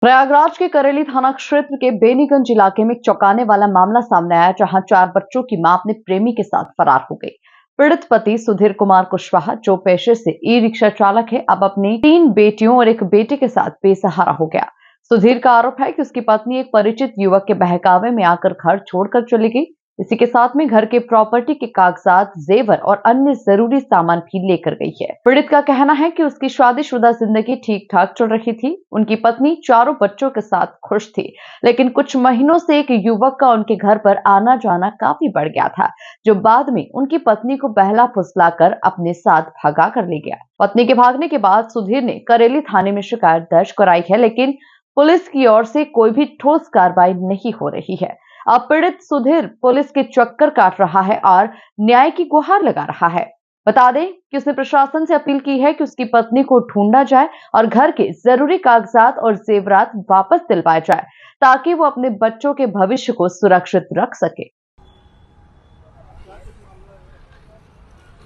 प्रयागराज के करेली थाना क्षेत्र के बेनीगंज इलाके में एक चौंकाने वाला मामला सामने आया, जहां 4 बच्चों की मां अपने प्रेमी के साथ फरार हो गई। पीड़ित पति सुधीर कुमार कुशवाहा, जो पेशे से ई रिक्शा चालक है, अब अपनी 3 बेटियों और एक बेटे के साथ बेसहारा हो गया। सुधीर का आरोप है कि उसकी पत्नी एक परिचित युवक के बहकावे में आकर घर छोड़कर चली गई। इसी के साथ में घर के प्रॉपर्टी के कागजात, जेवर और अन्य जरूरी सामान भी लेकर गई है। पीड़ित का कहना है कि उसकी शादीशुदा जिंदगी ठीक ठाक चल रही थी। उनकी पत्नी 4 बच्चों के साथ खुश थी, लेकिन कुछ महीनों से एक युवक का उनके घर पर आना जाना काफी बढ़ गया था, जो बाद में उनकी पत्नी को बहला फुसलाकर अपने साथ भगा कर ले गया। पत्नी के भागने के बाद सुधीर ने करेली थाने में शिकायत दर्ज कराई है, लेकिन पुलिस की ओर से कोई भी ठोस कार्रवाई नहीं हो रही है। अब पीड़ित सुधीर पुलिस के चक्कर काट रहा है और न्याय की गुहार लगा रहा है। बता दें कि उसने प्रशासन से अपील की है कि उसकी पत्नी को ढूंढा जाए और घर के जरूरी कागजात और जेवरात वापस दिलवाए जाए, ताकि वो अपने बच्चों के भविष्य को सुरक्षित रख सके।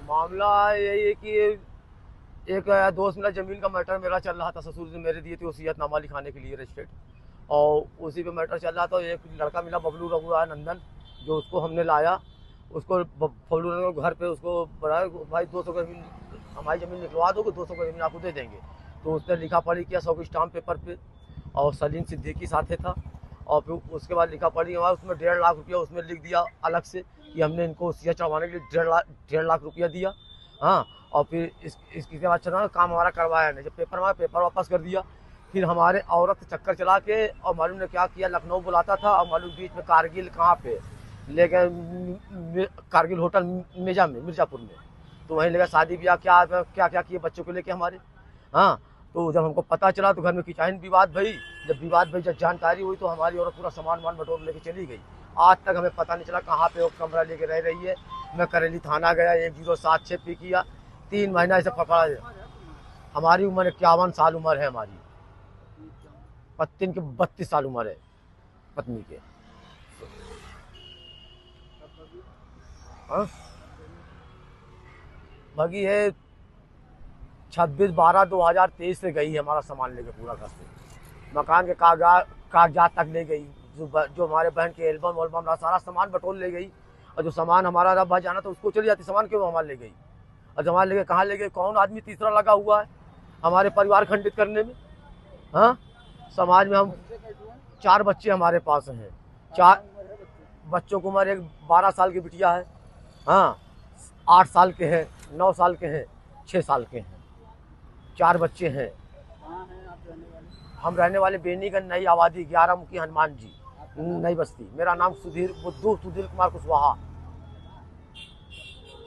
मामला यही है कि एक दोस्त मेरा जमीन का मैटर मेरा चल रहा था। ससुर ने मेरे दिए थे वसीयतनामा लिखाने के लिए रजिस्ट्रेट, और उसी पे मैटर चल रहा था। एक लड़का मिला बबलू रघुआ नंदन, जो उसको हमने लाया। उसको बबलू रघुआ घर पे उसको बढ़ाया, भाई 200 का जमीन हमारी ज़मीन निकलवा दोगे, 200 का जमीन आपको दे देंगे। तो उसने लिखा पढ़ी किया 100 की स्टाम्प पेपर पे, और सलीम सिद्दीकी साथे था। और फिर उसके बाद लिखा पढ़ी हमारा, उसमें 1.5 लाख रुपया उसमें लिख दिया अलग से कि हमने इनको वसीयत चढ़वाने के लिए 1.5 लाख रुपया दिया। हाँ, और फिर इसके बाद चला काम हमारा करवाया नहीं। जब पेपर हमारा पेपर वापस कर दिया, फिर हमारे औरत चक्कर चला के, और मालूम ने क्या किया, लखनऊ बुलाता था, और मालूम बीच में कारगिल कहाँ पे लेके, कारगिल होटल मेजा में मिर्जापुर में, तो वहीं लेकर शादी ब्याह क्या क्या क्या किए बच्चों को लेके हमारे। हाँ, तो जब हमको पता चला तो घर में किचाइन विवाद भई। जब विवाद भई, जब जानकारी हुई, तो हमारी औरत पूरा सामान वामान बटोर लेके चली गई। आज तक हमें पता नहीं चला कहाँ पे वो कमरा लेके रह रही है। मैं करेली थाना गया, 1076 पे किया, 3 महीना ऐसे पकड़ा। हमारी उम्र 51 साल उम्र है हमारी। पत्नी की 32 साल उम्र है पत्नी के। हाँ, भगी है 26/12/2023 से गई है हमारा सामान लेके पूरा घर से। मकान के कागजात तक ले गई, जो हमारे बहन के एल्बम वल्बम सारा सामान बटोर ले गई। और जो सामान हमारा रब भाई जाना तो उसको चली जाती, सामान क्यों हमारे ले गई। और सामान लेके कहाँ ले गए, कौन आदमी तीसरा लगा हुआ है हमारे परिवार खंडित करने में। हाँ, समाज में हम 4 बच्चे हमारे पास हैं। 4 बच्चों को उम्र, एक 12 साल की बिटिया है, हाँ 8 साल के हैं, 9 साल के हैं, 6 साल के हैं। 4 बच्चे हैं। हम रहने वाले बेनीगंज नई आबादी 11 मुखी हनुमान जी नई बस्ती। मेरा नाम सुधीर कुमार कुशवाहा।